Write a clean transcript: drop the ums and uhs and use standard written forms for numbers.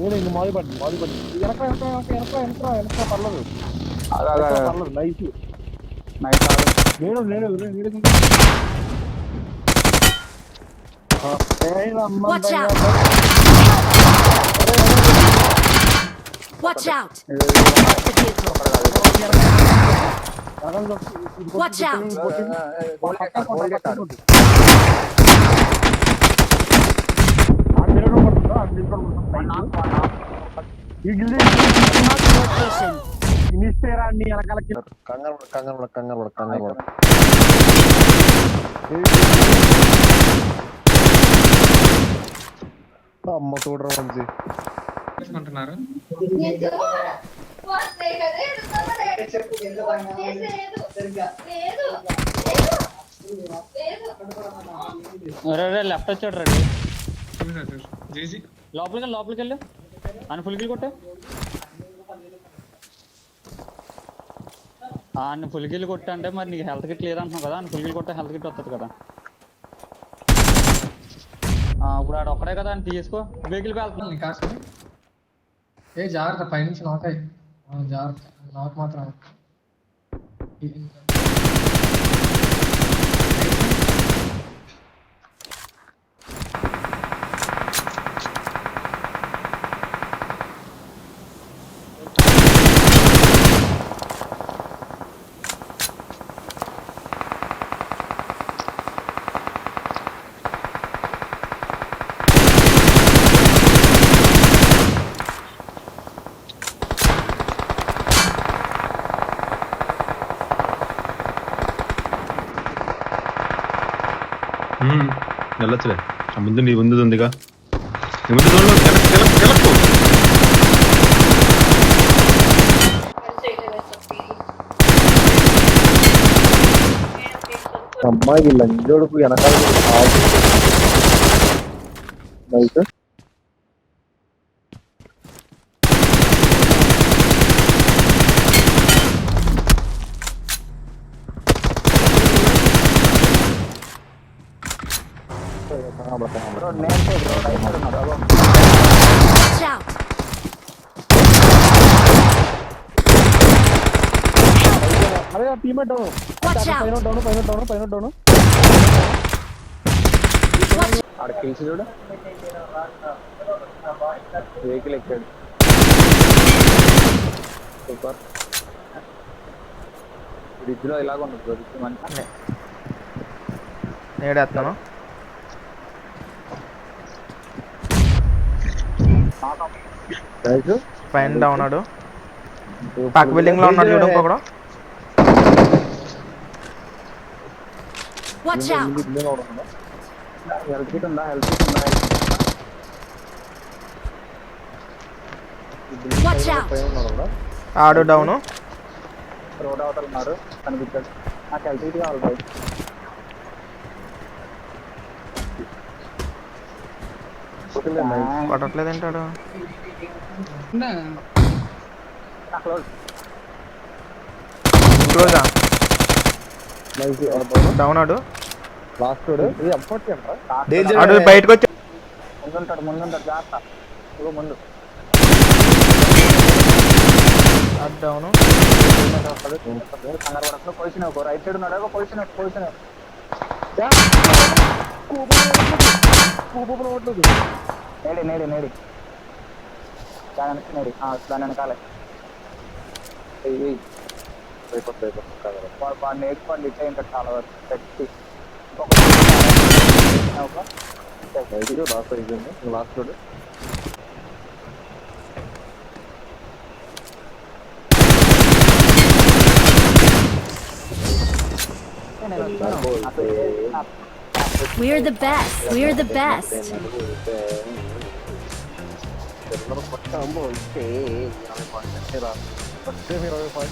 ఇంక మాది పడి వెనక పర్లేదు పర్లేదు నైస్ నేను Watch out! Watch out! Watch out! Location. కంగారు అమ్మ చూడరా మంచి అంటున్నారు. లెఫ్ట్ వచ్చాడు రెడీ జేజీ లోపలికి వెళ్ళు అని ఫుల్ కిల్ కొట్టు అన్ని ఫుల్ కిల్ కొట్టు అంటే మరి నీకు హెల్త్ కిట్ లేదంటున్నావు కదా అని ఫుల్ కిల్ కొట్టే హెల్త్ కిట్ వస్తుంది కదా ఇప్పుడు ఆడ ఒక్కడే కదా అని తీసుకో వెహికల్ వెళ్తుంది కాసు ఏ జాగ్రత్త పైనుంచి నాక్ అయ్యి జాగ్రత్త నాక్ మాత్రం వెళ్ళొచ్చులే ముందు నీ ముందు ఉందిగా నీ ముందు అమ్మాయి లంజోడుకు వెనకాల నైస్ Watch out! అరే టీమే డౌన్ Watch out! పైన డౌన్ ఆడ కేసు చూడు వెహికల్ ఎక్కాడు సూపర్ బ్రిడ్జ్ లో ఇలాగ ఉండదు మంచి నేడేస్తాను పైన ఉన్నాడు పక్క బిల్డింగ్ లో ఉన్నాడు చూడు ఇంకొకడు Watch out! హెల్త్ ఉందా Watch out! ఆడు డౌను రోడ్ అవతల ఉన్నారు కనిపించాడు నాకు హెల్త్ కావాలి బయట కొట్టట్లేదు ఏంటాడు క్లోజా డౌన్ ఆడు లాస్ట్ ఆడు బయటకు వచ్చి ముందుంటాడు జాగ్రత్త ఇగో ముందు ఆడు డౌను కంగారు పడకుండా పొజిషన్ రైట్ సైడ్ ఉన్నాడు పొజిషన్ నేడి దాని వెనకాలే నేర్చుకోండి ఇట్లా ఇంకా చాలా వరకు పెట్టి లాస్ట్ చూడు We're the best. We're the best.